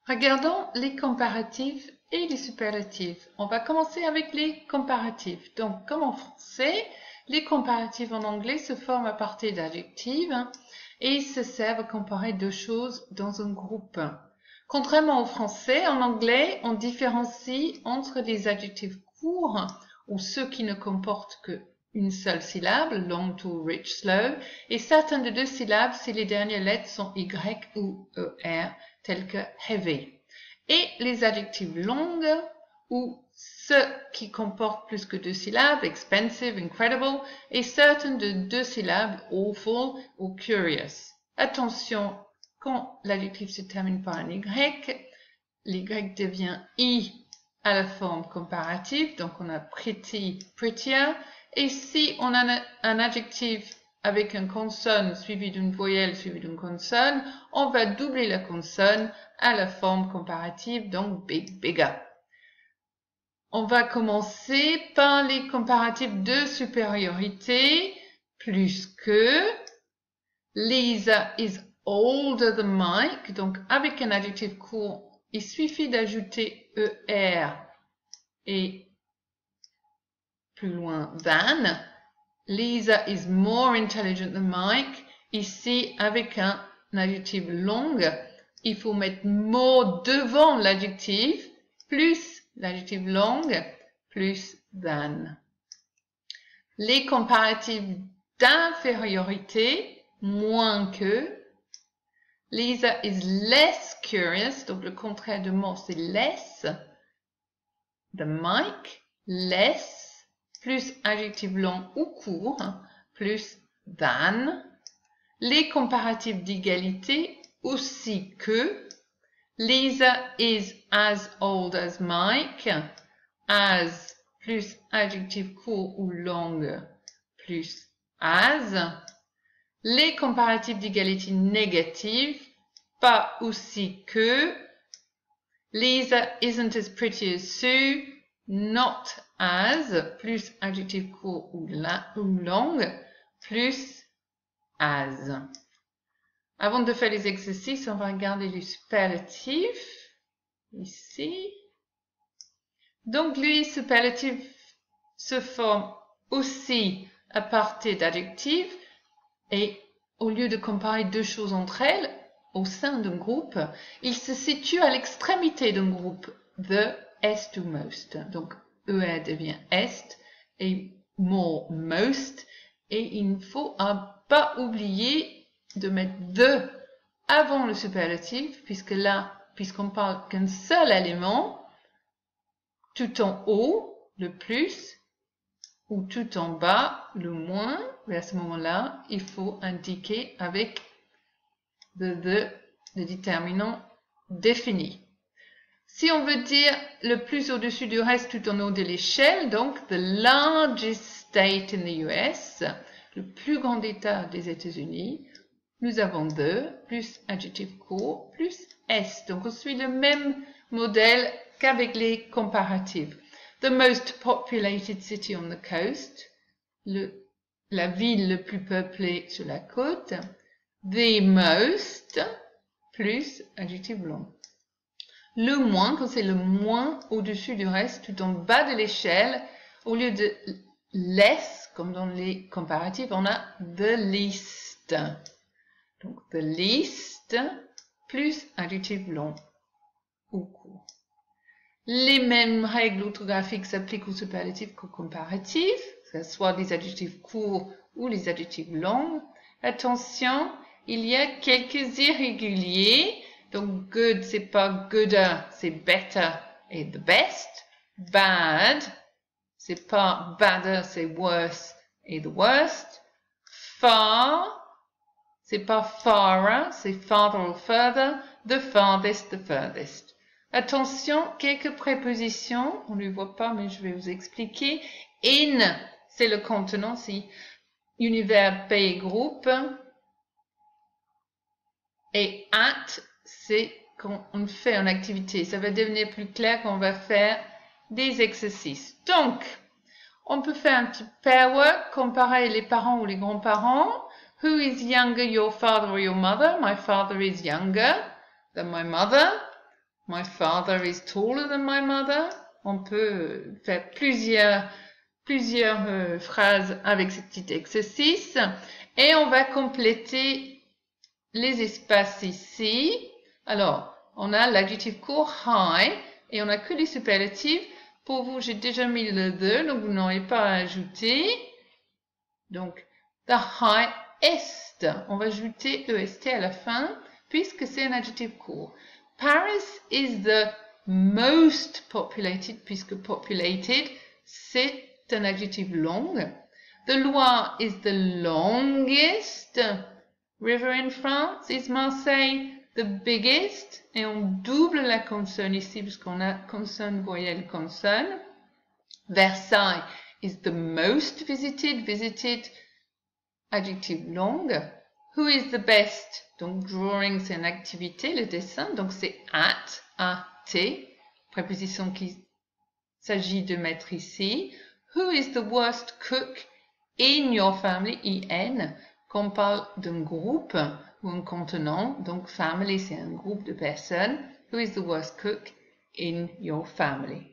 Regardons les comparatifs et les superlatifs. On va commencer avec les comparatifs. Donc, comme en français, les comparatifs en anglais se forment à partir d'adjectifs et se servent à comparer deux choses dans un groupe. Contrairement au français, en anglais, on différencie entre les adjectifs courts ou ceux qui ne comportent qu'une seule syllabe, long to rich, slow, et certains de deux syllabes si les dernières lettres sont Y ou ER, tels que heavy. Et les adjectifs longs ou ceux qui comportent plus que deux syllabes, expensive, incredible, et certains de deux syllabes, awful ou curious. Attention, quand l'adjectif se termine par un Y, l'Y devient I à la forme comparative, donc on a pretty, prettier, et si on a un adjectif avec une consonne suivie d'une voyelle suivie d'une consonne, on va doubler la consonne à la forme comparative, donc big, bigger. On va commencer par les comparatifs de supériorité, plus que. Lisa is older than Mike, donc avec un adjectif court, il suffit d'ajouter ER et plus loin than. Lisa is more intelligent than Mike. Ici, avec un adjectif long, il faut mettre more devant l'adjectif, plus l'adjectif long, plus than. Les comparatifs d'infériorité, moins que. Lisa is less curious, donc le contraire de more c'est less. The Mike, less, plus adjectif long ou court, plus than. Les comparatifs d'égalité, aussi que. Lisa is as old as Mike, as plus adjectif court ou long, plus as. Les comparatifs d'égalité négative, pas aussi que. Lisa isn't as pretty as Sue, not as, plus adjectif court ou long, plus as. Avant de faire les exercices, on va regarder les superlatifs, ici. Donc, les superlatifs se forment aussi à partir d'adjectifs et au lieu de comparer deux choses entre elles, au sein d'un groupe, ils se situent à l'extrémité d'un groupe, the, est ou most. Donc, ER devient est et more, most. Et il ne faut pas oublier de mettre the avant le superlatif, puisque là, puisqu'on parle qu'un seul élément, tout en haut, le plus, ou tout en bas, le moins, mais à ce moment-là, il faut indiquer avec le déterminant défini. Si on veut dire le plus au-dessus du reste tout en haut de l'échelle, donc the largest state in the US, le plus grand État des États-Unis, nous avons the, plus adjectif court, plus est. Donc on suit le même modèle qu'avec les comparatifs. The most populated city on the coast, la ville le plus peuplée sur la côte. The most, plus adjectif long. Le moins, quand c'est le moins au-dessus du reste, tout en bas de l'échelle, au lieu de less, comme dans les comparatifs, on a the least. Donc, the least, plus adjectif long ou court. Les mêmes règles orthographiques s'appliquent aux superlatifs qu'aux comparatifs, que ce soit les adjectifs courts ou les adjectifs longs. Attention, il y a quelques irréguliers. Donc, good, c'est pas gooder, c'est better et the best. Bad, c'est pas badder, c'est worse et the worst. Far, c'est pas farer, c'est farther or further. The farthest, the furthest. Attention, quelques prépositions, on ne les voit pas, mais je vais vous expliquer. In, c'est le contenant, c'est univers, pays, groupe. Et at, c'est quand on fait une activité. Ça va devenir plus clair quand on va faire des exercices. Donc, on peut faire un petit pair work, comparer les parents ou les grands-parents. Who is younger, your father or your mother? My father is younger than my mother. My father is taller than my mother. On peut faire plusieurs phrases avec ce petit exercice. Et on va compléter les espaces ici. Alors, on a l'adjectif court high et on n'a que les superlatifs. Pour vous, j'ai déjà mis le the, donc vous n'aurez pas à ajouter. Donc, the highest. On va ajouter est à la fin puisque c'est un adjectif court. Paris is the most populated puisque populated, c'est un adjectif long. The Loire is the longest river in France. Is Marseille the biggest? Et on double la consonne ici puisqu'on a consonne, voyelle, consonne. Versailles is the most visited. Visited, adjectif long. Who is the best? Donc drawing c'est une activité, le dessin. Donc c'est at, A-T, préposition qu'il s'agit de mettre ici. Who is the worst cook in your family? I-N, qu'on parle d'un groupe ou un contenant. Donc family c'est un groupe de personnes. Who is the worst cook in your family?